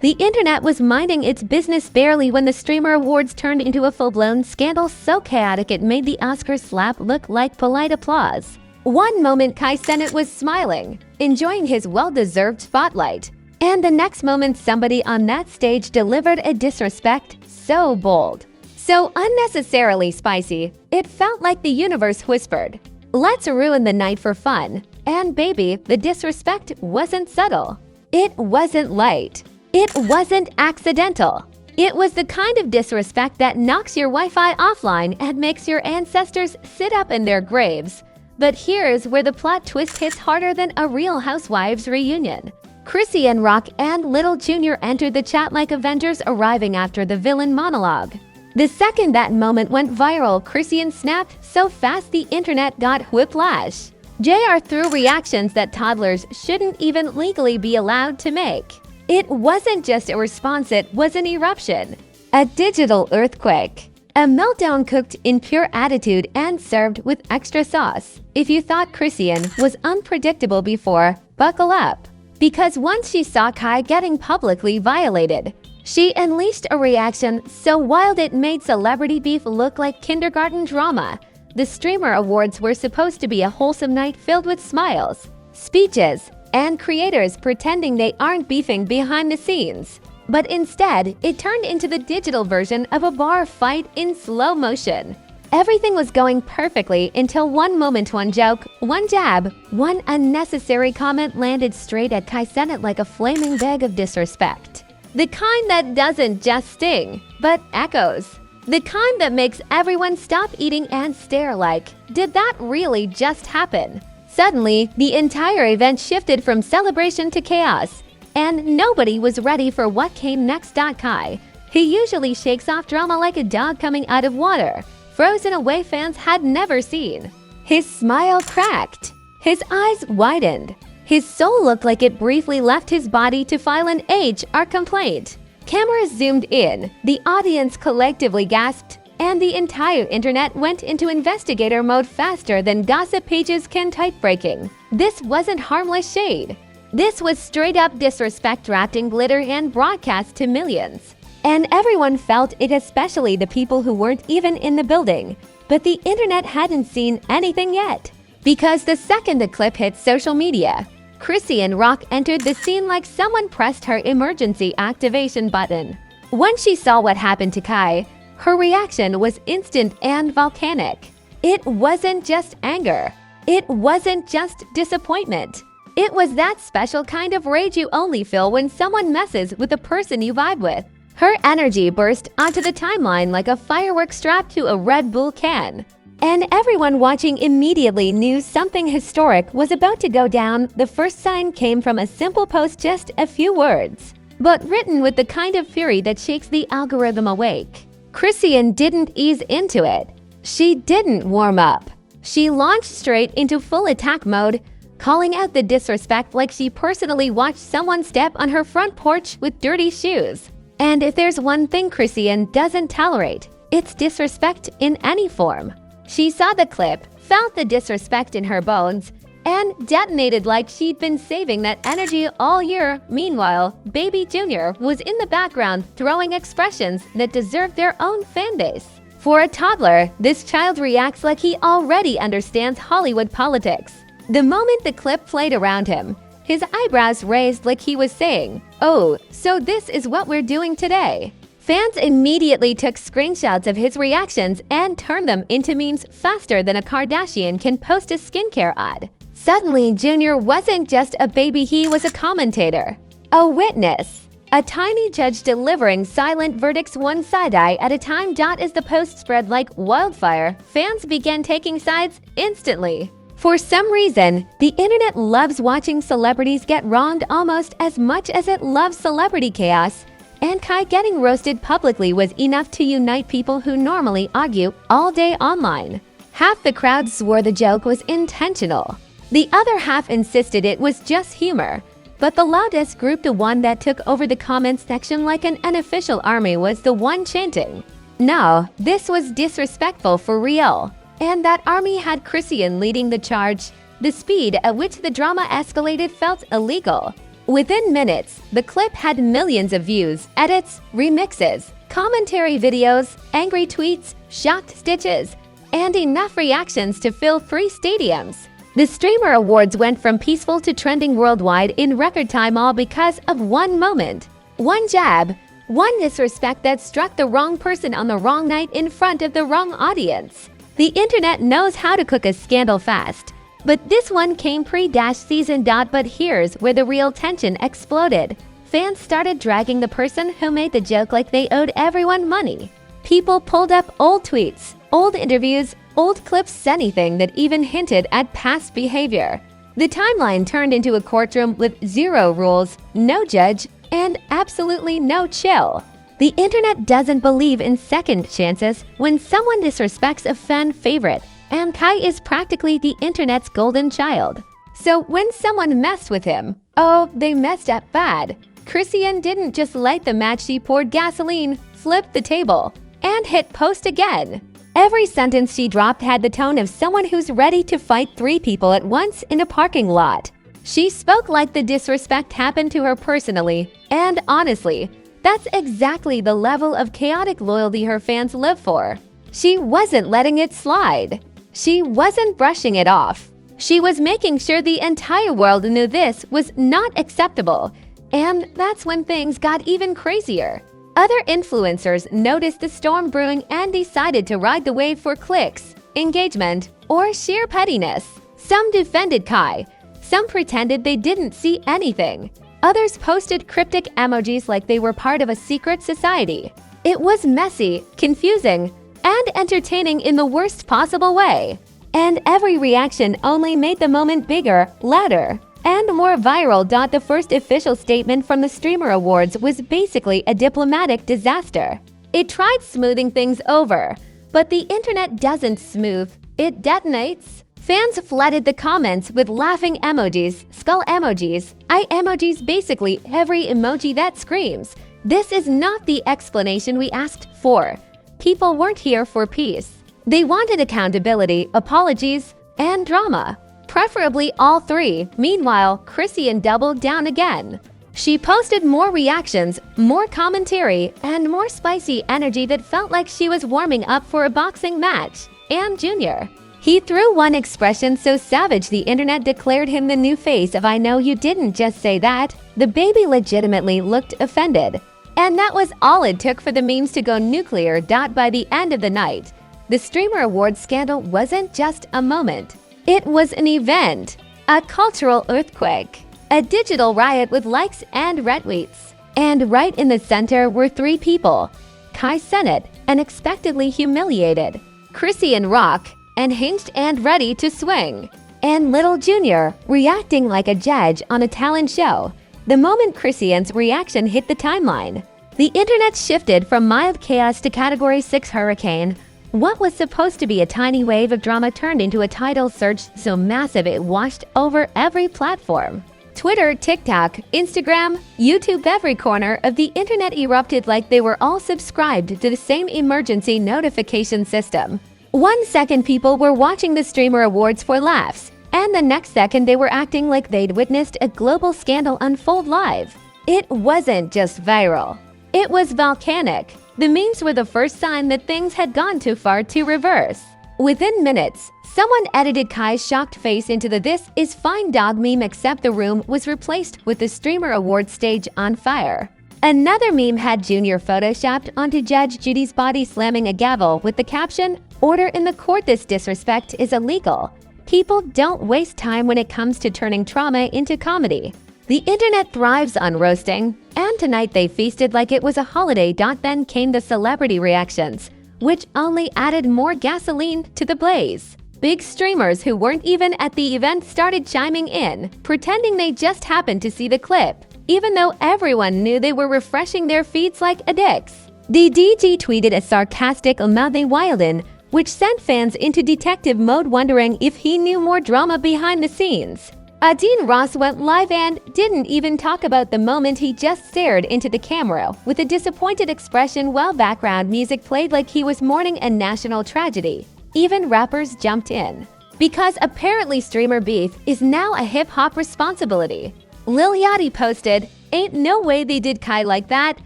The internet was minding its business barely when the Streamer Awards turned into a full-blown scandal so chaotic it made the Oscar slap look like polite applause. One moment Kai Cenat was smiling, enjoying his well-deserved spotlight, and the next moment somebody on that stage delivered a disrespect so bold, so unnecessarily spicy, it felt like the universe whispered, "Let's ruin the night for fun." And baby, the disrespect wasn't subtle. It wasn't light. It wasn't accidental. It was the kind of disrespect that knocks your Wi-Fi offline and makes your ancestors sit up in their graves. But here's where the plot twist hits harder than a Real Housewives reunion. Chrisean, Rock, and Little Jr. entered the chat like Avengers arriving after the villain monologue. The second that moment went viral, Chrisean snapped so fast the internet got whiplash. JR threw reactions that toddlers shouldn't even legally be allowed to make. It wasn't just a response, it was an eruption. A digital earthquake. A meltdown cooked in pure attitude and served with extra sauce. If you thought Chrisean was unpredictable before, buckle up. Because once she saw Kai getting publicly violated, she unleashed a reaction so wild it made celebrity beef look like kindergarten drama. The Streamer Awards were supposed to be a wholesome night filled with smiles, speeches, and creators pretending they aren't beefing behind the scenes. But instead, it turned into the digital version of a bar fight in slow motion. Everything was going perfectly until one moment, one joke, one jab, one unnecessary comment landed straight at Kai Cenat like a flaming bag of disrespect. The kind that doesn't just sting, but echoes. The kind that makes everyone stop eating and stare like, did that really just happen? Suddenly, the entire event shifted from celebration to chaos, and nobody was ready for what came next. Kai, who usually shakes off drama like a dog coming out of water, froze in a way fans had never seen. His smile cracked. His eyes widened. His soul looked like it briefly left his body to file an HR complaint. Cameras zoomed in, the audience collectively gasped, and the entire internet went into investigator mode faster than gossip pages can type. Breaking. This wasn't harmless shade. This was straight-up disrespect wrapped in glitter and broadcast to millions. And everyone felt it, especially the people who weren't even in the building. But the internet hadn't seen anything yet. Because the second the clip hit social media, Chrisean, Rock entered the scene like someone pressed her emergency activation button. Once she saw what happened to Kai, her reaction was instant and volcanic. It wasn't just anger. It wasn't just disappointment. It was that special kind of rage you only feel when someone messes with the person you vibe with. Her energy burst onto the timeline like a firework strapped to a Red Bull can. And everyone watching immediately knew something historic was about to go down. The first sign came from a simple post, just a few words, but written with the kind of fury that shakes the algorithm awake. Chrisean didn't ease into it. She didn't warm up. She launched straight into full attack mode, calling out the disrespect like she personally watched someone step on her front porch with dirty shoes. And if there's one thing Chrisean doesn't tolerate, it's disrespect in any form. She saw the clip, felt the disrespect in her bones, and detonated like she'd been saving that energy all year. Meanwhile, Baby Jr. was in the background throwing expressions that deserved their own fanbase. For a toddler, this child reacts like he already understands Hollywood politics. The moment the clip played around him, his eyebrows raised like he was saying, "Oh, so this is what we're doing today." Fans immediately took screenshots of his reactions and turned them into memes faster than a Kardashian can post a skincare ad. Suddenly, Junior wasn't just a baby, he was a commentator, a witness, a tiny judge delivering silent verdicts one side-eye at a time. As the post spread like wildfire, fans began taking sides instantly. For some reason, the internet loves watching celebrities get wronged almost as much as it loves celebrity chaos. And Kai getting roasted publicly was enough to unite people who normally argue all day online. Half the crowd swore the joke was intentional. The other half insisted it was just humor. But the loudest group, the one that took over the comments section like an unofficial army, was the one chanting, "No, this was disrespectful for real." And that army had Chrisean leading the charge. The speed at which the drama escalated felt illegal. Within minutes, the clip had millions of views, edits, remixes, commentary videos, angry tweets, shocked stitches, and enough reactions to fill 3 stadiums. The Streamer Awards went from peaceful to trending worldwide in record time, all because of one moment. One jab, one disrespect that struck the wrong person on the wrong night in front of the wrong audience. The internet knows how to cook a scandal fast. But this one came pre-season. But here's where the real tension exploded. Fans started dragging the person who made the joke like they owed everyone money. People pulled up old tweets, old interviews, old clips, anything that even hinted at past behavior. The timeline turned into a courtroom with 0 rules, no judge, and absolutely no chill. The internet doesn't believe in second chances when someone disrespects a fan favorite, and Kai is practically the internet's golden child. So when someone messed with him, oh, they messed up bad. Chrisean didn't just light the match, she poured gasoline, flipped the table, and hit post again. Every sentence she dropped had the tone of someone who's ready to fight 3 people at once in a parking lot. She spoke like the disrespect happened to her personally, and honestly, that's exactly the level of chaotic loyalty her fans live for. She wasn't letting it slide. She wasn't brushing it off. She was making sure the entire world knew this was not acceptable. And that's when things got even crazier. Other influencers noticed the storm brewing and decided to ride the wave for clicks, engagement, or sheer pettiness. Some defended Kai. Some pretended they didn't see anything. Others posted cryptic emojis like they were part of a secret society. It was messy, confusing, and entertaining in the worst possible way. And every reaction only made the moment bigger, louder, and more viral. The first official statement from the Streamer Awards was basically a diplomatic disaster. It tried smoothing things over, but the internet doesn't smooth, it detonates. Fans flooded the comments with laughing emojis, skull emojis, eye emojis, basically every emoji that screams. This is not the explanation we asked for. People weren't here for peace. They wanted accountability, apologies, and drama. Preferably all 3. Meanwhile, Chrisean doubled down again. She posted more reactions, more commentary, and more spicy energy that felt like she was warming up for a boxing match. And Junior. He threw one expression so savage the internet declared him the new face of "I know you didn't just say that." The baby legitimately looked offended. And that was all it took for the memes to go nuclear. By the end of the night, the Streamer Awards scandal wasn't just a moment. It was an event, a cultural earthquake, a digital riot with likes and retweets. And right in the center were 3 people: Kai Cenat, unexpectedly humiliated; Chrisean, rock and hinged and ready to swing; and little Junior, reacting like a judge on a talent show. The moment Chrisean's reaction hit the timeline, the internet shifted from mild chaos to Category 6 hurricane. What was supposed to be a tiny wave of drama turned into a tidal surge so massive it washed over every platform. Twitter, TikTok, Instagram, YouTube, every corner of the internet erupted like they were all subscribed to the same emergency notification system. 1 second people were watching the Streamer Awards for laughs, and the next second they were acting like they'd witnessed a global scandal unfold live. It wasn't just viral. It was volcanic. The memes were the first sign that things had gone too far to reverse. Within minutes, someone edited Kai's shocked face into the "this is fine dog" meme, except the room was replaced with the Streamer Awards stage on fire. Another meme had Junior photoshopped onto Judge Judy's body slamming a gavel with the caption, "Order in the court, this disrespect is illegal." People don't waste time when it comes to turning trauma into comedy. The internet thrives on roasting, and tonight they feasted like it was a holiday. Then came the celebrity reactions, which only added more gasoline to the blaze. Big streamers who weren't even at the event started chiming in, pretending they just happened to see the clip, even though everyone knew they were refreshing their feeds like addicts. The DG tweeted a sarcastic "They wildin'," which sent fans into detective mode, wondering if he knew more drama behind the scenes. Dean Ross went live and didn't even talk about the moment. He just stared into the camera with a disappointed expression while background music played like he was mourning a national tragedy. Even rappers jumped in, because apparently streamer beef is now a hip-hop responsibility. Lil Yachty posted, "Ain't no way they did Kai like that,"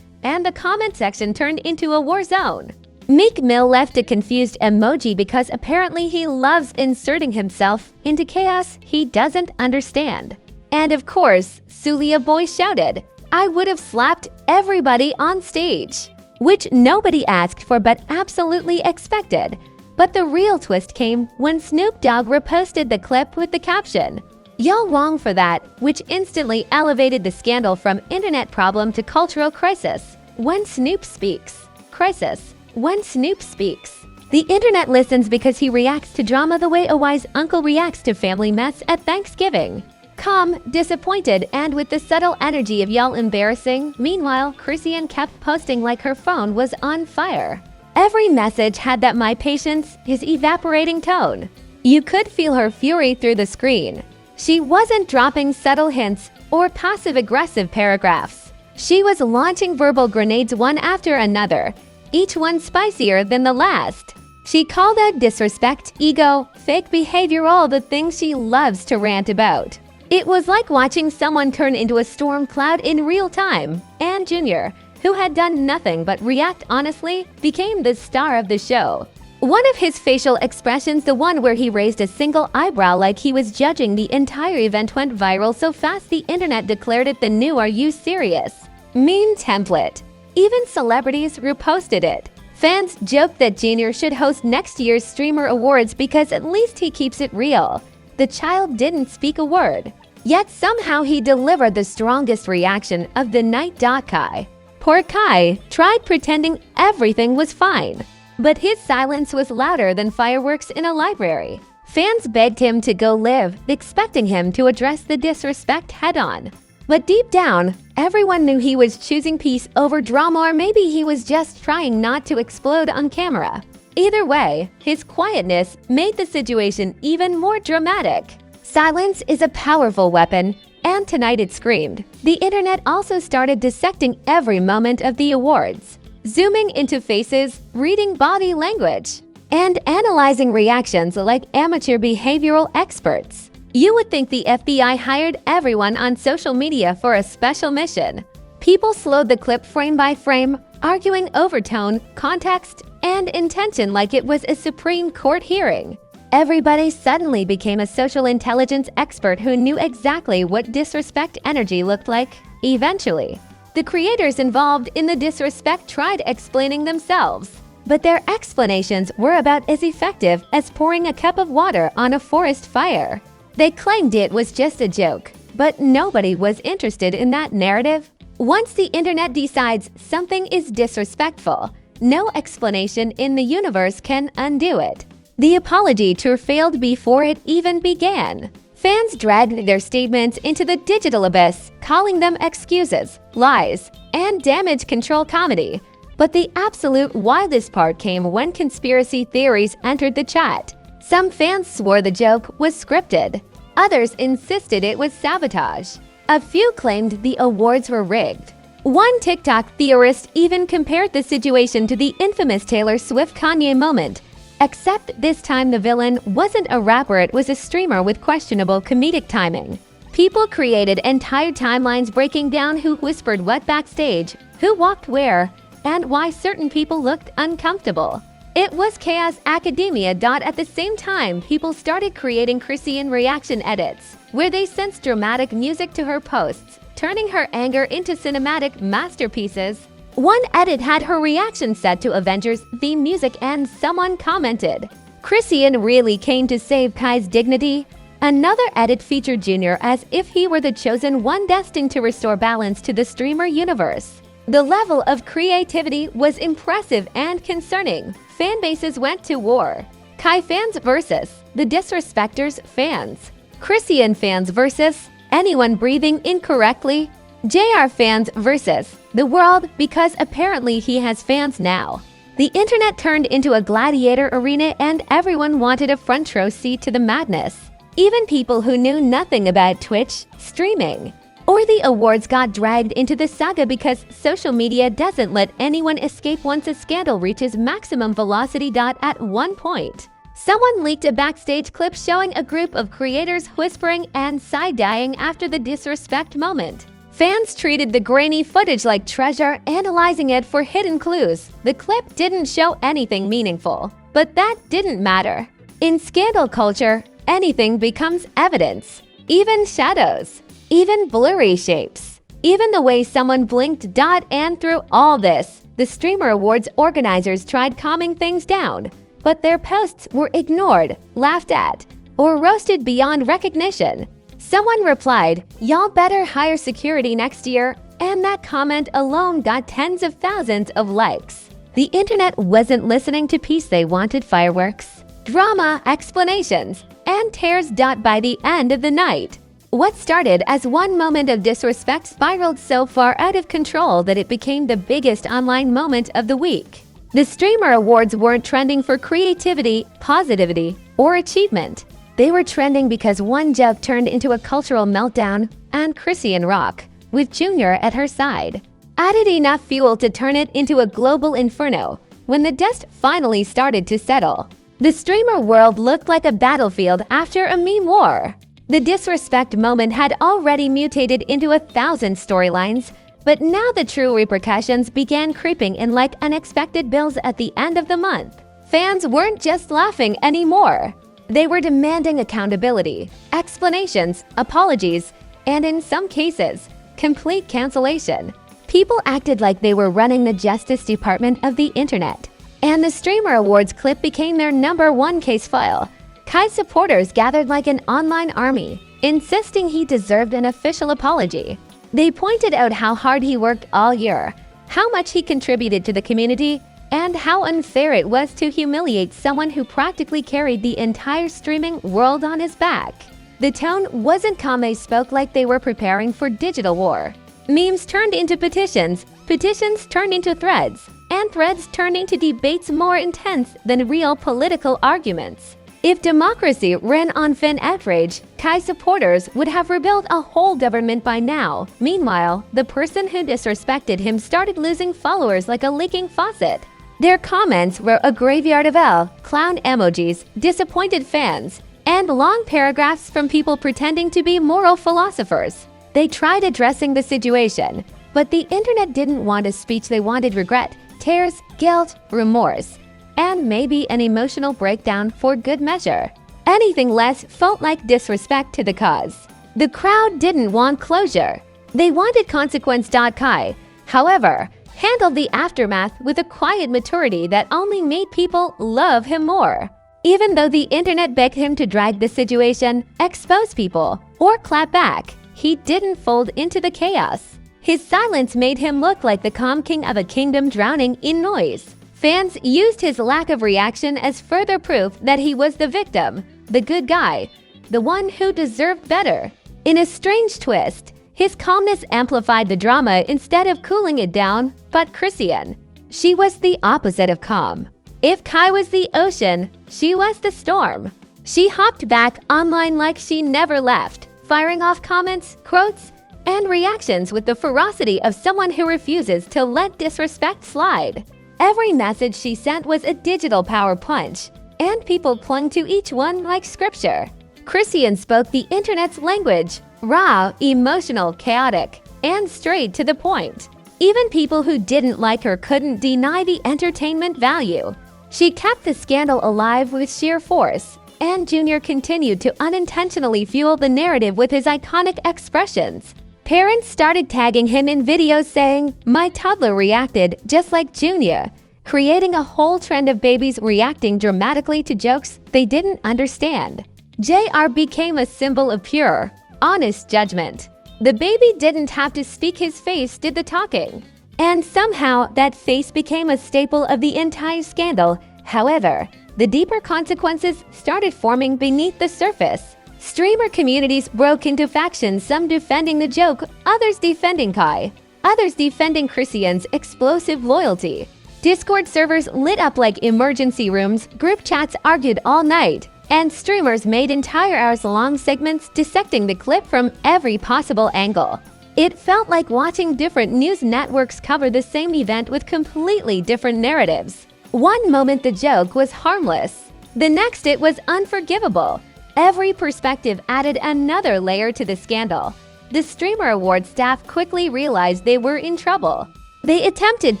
and the comment section turned into a war zone. Meek Mill left a confused emoji because apparently he loves inserting himself into chaos he doesn't understand. And of course, Sulia Boy shouted, "I would have slapped everybody on stage," which nobody asked for but absolutely expected. But the real twist came when Snoop Dogg reposted the clip with the caption, "Y'all wrong for that," which instantly elevated the scandal from internet problem to cultural crisis. When Snoop speaks. Crisis. When Snoop speaks. The internet listens because he reacts to drama the way a wise uncle reacts to family mess at Thanksgiving. Calm, disappointed, and with the subtle energy of y'all embarrassing. Meanwhile, Chrisean kept posting like her phone was on fire. Every message had that "my patience is evaporating" tone. You could feel her fury through the screen. She wasn't dropping subtle hints or passive-aggressive paragraphs. She was launching verbal grenades one after another, each one spicier than the last. She called out disrespect, ego, fake behavior, all the things she loves to rant about. It was like watching someone turn into a storm cloud in real time. And Jr., who had done nothing but react honestly, became the star of the show. One of his facial expressions, the one where he raised a single eyebrow like he was judging the entire event, went viral so fast the internet declared it the new "Are you serious?" meme template. Even celebrities reposted it. Fans joked that Jr. should host next year's Streamer Awards because at least he keeps it real. The child didn't speak a word. Yet somehow he delivered the strongest reaction of the night. Kai. Poor Kai tried pretending everything was fine, but his silence was louder than fireworks in a library. Fans begged him to go live, expecting him to address the disrespect head-on. But deep down, everyone knew he was choosing peace over drama, or maybe he was just trying not to explode on camera. Either way, his quietness made the situation even more dramatic. Silence is a powerful weapon, and tonight it screamed. The internet also started dissecting every moment of the awards, zooming into faces, reading body language, and analyzing reactions like amateur behavioral experts. You would think the FBI hired everyone on social media for a special mission. People slowed the clip frame by frame, arguing overtone, context, and intention like it was a Supreme Court hearing. Everybody suddenly became a social intelligence expert who knew exactly what disrespect energy looked like. Eventually, the creators involved in the disrespect tried explaining themselves, but their explanations were about as effective as pouring a cup of water on a forest fire. They claimed it was just a joke, but nobody was interested in that narrative. Once the internet decides something is disrespectful, no explanation in the universe can undo it. The apology tour failed before it even began. Fans dragged their statements into the digital abyss, calling them excuses, lies, and damage control comedy. But the absolute wildest part came when conspiracy theories entered the chat. Some fans swore the joke was scripted. Others insisted it was sabotage. A few claimed the awards were rigged. One TikTok theorist even compared the situation to the infamous Taylor Swift-Kanye moment. Except this time the villain wasn't a rapper, it was a streamer with questionable comedic timing. People created entire timelines breaking down who whispered what backstage, who walked where, and why certain people looked uncomfortable. It was chaos academia. At the same time, people started creating Chrisean reaction edits, where they sensed dramatic music to her posts, turning her anger into cinematic masterpieces. One edit had her reaction set to Avengers theme music, and someone commented, "Chrisean really came to save Kai's dignity." Another edit featured Jr. as if he were the chosen one destined to restore balance to the streamer universe. The level of creativity was impressive and concerning. Fan bases went to war. Kai fans versus the disrespecters fans. Chrisean fans versus anyone breathing incorrectly. JR fans versus the world, because apparently he has fans now. The internet turned into a gladiator arena and everyone wanted a front row seat to the madness. Even people who knew nothing about Twitch, streaming, or the awards got dragged into the saga because social media doesn't let anyone escape once a scandal reaches maximum velocity. At one point, Someone leaked a backstage clip showing a group of creators whispering and side-eyeing after the disrespect moment. Fans treated the grainy footage like treasure, analyzing it for hidden clues. The clip didn't show anything meaningful, but that didn't matter. In scandal culture, anything becomes evidence. Even shadows, even blurry shapes, even the way someone blinked. And through all this, the Streamer Awards organizers tried calming things down, but their posts were ignored, laughed at, or roasted beyond recognition. Someone replied, "Y'all better hire security next year," and that comment alone got tens of thousands of likes. The internet wasn't listening to peace, they wanted fireworks, drama, explanations, and tears. By the end of the night, what started as one moment of disrespect spiraled so far out of control that it became the biggest online moment of the week. The Streamer Awards weren't trending for creativity, positivity, or achievement. They were trending because one joke turned into a cultural meltdown, and Chrisean Rock, with Junior at her side, added enough fuel to turn it into a global inferno. When the dust finally started to settle, the streamer world looked like a battlefield after a meme war. The disrespect moment had already mutated into 1,000 storylines, but now the true repercussions began creeping in like unexpected bills at the end of the month. Fans weren't just laughing anymore. They were demanding accountability, explanations, apologies, and in some cases, complete cancellation. People acted like they were running the Justice Department of the internet, and the Streamer Awards clip became their #1 case file. Kai's supporters gathered like an online army, insisting he deserved an official apology. They pointed out how hard he worked all year, how much he contributed to the community, and how unfair it was to humiliate someone who practically carried the entire streaming world on his back. The tone wasn't calm. They spoke like they were preparing for digital war. Memes turned into petitions, petitions turned into threads, and threads turned into debates more intense than real political arguments. If democracy ran on fan outrage, Kai supporters would have rebuilt a whole government by now. Meanwhile, the person who disrespected him started losing followers like a leaking faucet. Their comments were a graveyard of clown emojis, disappointed fans, and long paragraphs from people pretending to be moral philosophers. They tried addressing the situation, but the internet didn't want a speech. They wanted regret, tears, guilt, remorse, and maybe an emotional breakdown for good measure. Anything less felt like disrespect to the cause. The crowd didn't want closure. They wanted consequence. Kai, however, handled the aftermath with a quiet maturity that only made people love him more. Even though the internet begged him to drag the situation, expose people, or clap back, he didn't fold into the chaos. His silence made him look like the calm king of a kingdom drowning in noise. Fans used his lack of reaction as further proof that he was the victim, the good guy, the one who deserved better. In a strange twist, his calmness amplified the drama instead of cooling it down. But Chrisean, she was the opposite of calm. If Kai was the ocean, she was the storm. She hopped back online like she never left, firing off comments, quotes, and reactions with the ferocity of someone who refuses to let disrespect slide. Every message she sent was a digital power punch, and people clung to each one like scripture. Chrisean spoke the internet's language, raw, emotional, chaotic, and straight to the point. Even people who didn't like her couldn't deny the entertainment value. She kept the scandal alive with sheer force, and Junior continued to unintentionally fuel the narrative with his iconic expressions. Parents started tagging him in videos saying, "My toddler reacted just like Junior," creating a whole trend of babies reacting dramatically to jokes they didn't understand. JR became a symbol of pure, honest judgment. The baby didn't have to speak, his face did the talking. And somehow, that face became a staple of the entire scandal. However, the deeper consequences started forming beneath the surface. Streamer communities broke into factions, some defending the joke, others defending Kai, others defending Chrisean's explosive loyalty. Discord servers lit up like emergency rooms, group chats argued all night, and streamers made entire hours-long segments dissecting the clip from every possible angle. It felt like watching different news networks cover the same event with completely different narratives. One moment the joke was harmless. The next it was unforgivable. Every perspective added another layer to the scandal. The Streamer Awards staff quickly realized they were in trouble. They attempted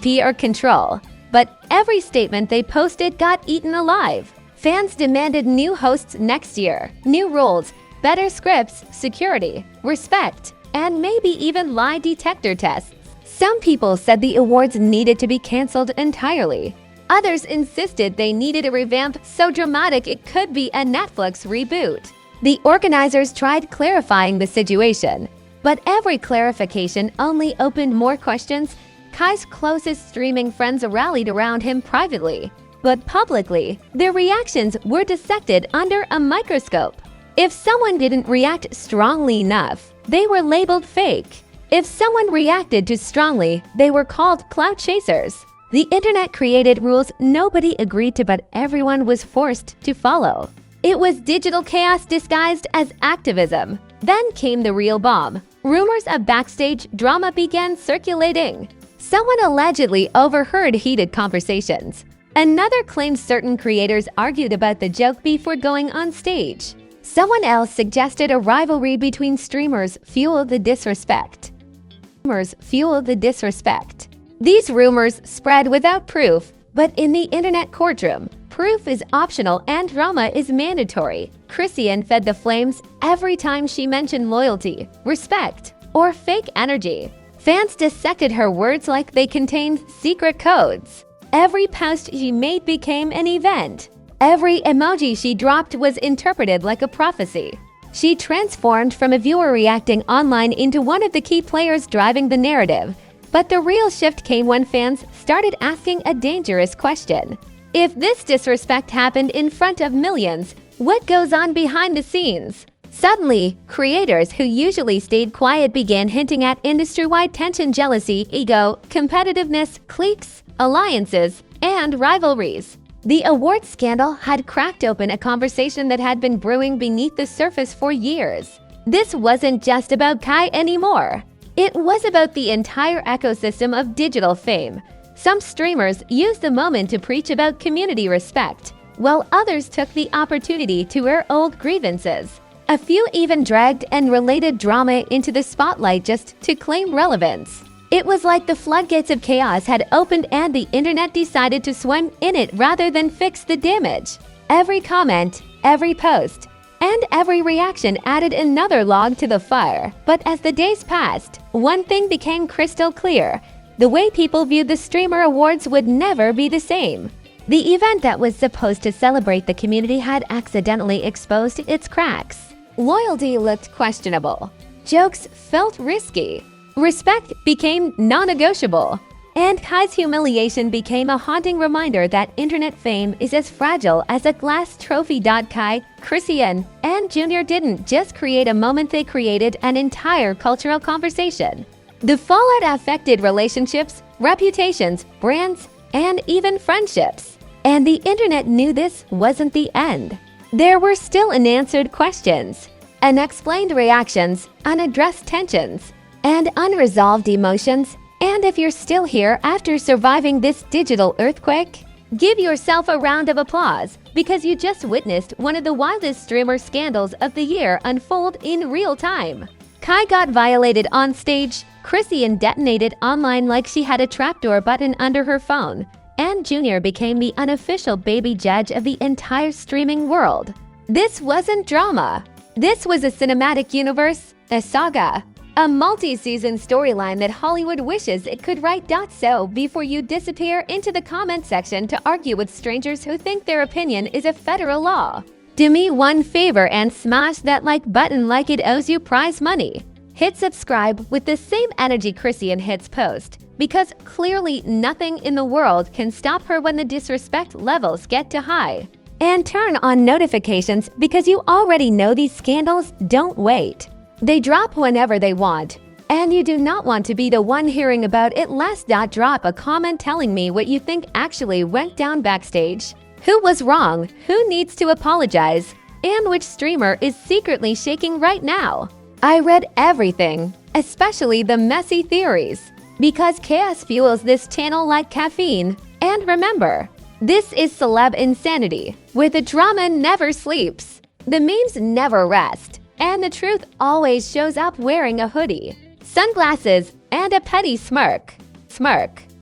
PR control, but every statement they posted got eaten alive. Fans demanded new hosts next year, new rules, better scripts, security, respect, and maybe even lie detector tests. Some people said the awards needed to be canceled entirely. Others insisted they needed a revamp so dramatic it could be a Netflix reboot. The organizers tried clarifying the situation, but every clarification only opened more questions. Kai's closest streaming friends rallied around him privately, but publicly, their reactions were dissected under a microscope. If someone didn't react strongly enough, they were labeled fake. If someone reacted too strongly, they were called clout chasers. The internet created rules nobody agreed to, but everyone was forced to follow. It was digital chaos disguised as activism. Then came the real bomb. Rumors of backstage drama began circulating. Someone allegedly overheard heated conversations. Another claimed certain creators argued about the joke before going on stage. Someone else suggested a rivalry between streamers fueled the disrespect. These rumors spread without proof, but in the internet courtroom, proof is optional and drama is mandatory. Chrisean fed the flames every time she mentioned loyalty, respect, or fake energy. Fans dissected her words like they contained secret codes. Every post she made became an event. Every emoji she dropped was interpreted like a prophecy. She transformed from a viewer reacting online into one of the key players driving the narrative. But the real shift came when fans started asking a dangerous question. If this disrespect happened in front of millions, what goes on behind the scenes? Suddenly, creators who usually stayed quiet began hinting at industry-wide tension, jealousy, ego, competitiveness, cliques, alliances, and rivalries. The awards scandal had cracked open a conversation that had been brewing beneath the surface for years. This wasn't just about Kai anymore. It was about the entire ecosystem of digital fame. Some streamers used the moment to preach about community respect, while others took the opportunity to air old grievances. A few even dragged and related drama into the spotlight just to claim relevance. It was like the floodgates of chaos had opened and the internet decided to swim in it rather than fix the damage. Every comment, every post, and every reaction added another log to the fire. But as the days passed, one thing became crystal clear. The way people viewed the Streamer Awards would never be the same. The event that was supposed to celebrate the community had accidentally exposed its cracks. Loyalty looked questionable. Jokes felt risky. Respect became non-negotiable. And Kai's humiliation became a haunting reminder that internet fame is as fragile as a glass trophy. Kai, Chrisean, and Junior didn't just create a moment, they created an entire cultural conversation. The fallout affected relationships, reputations, brands, and even friendships. And the internet knew this wasn't the end. There were still unanswered questions, unexplained reactions, unaddressed tensions, and unresolved emotions. And if you're still here after surviving this digital earthquake, give yourself a round of applause because you just witnessed one of the wildest streamer scandals of the year unfold in real time. Kai got violated on stage, Chrisean detonated online like she had a trapdoor button under her phone, and Junior became the unofficial baby judge of the entire streaming world. This wasn't drama. This was a cinematic universe, a saga. A multi-season storyline that Hollywood wishes it could write. So before you disappear into the comment section to argue with strangers who think their opinion is a federal law, do me one favor and smash that like button like it owes you prize money. Hit subscribe with the same energy Chrisean hits post, because clearly nothing in the world can stop her when the disrespect levels get too high. And turn on notifications because you already know these scandals don't wait. They drop whenever they want, and you do not want to be the one hearing about it last. Drop a comment telling me what you think actually went down backstage, who was wrong, who needs to apologize, and which streamer is secretly shaking right now. I read everything, especially the messy theories, because chaos fuels this channel like caffeine. And remember, this is Celeb Insanity. where the drama never sleeps, the memes never rest, and the truth always shows up wearing a hoodie, sunglasses, and a petty smirk.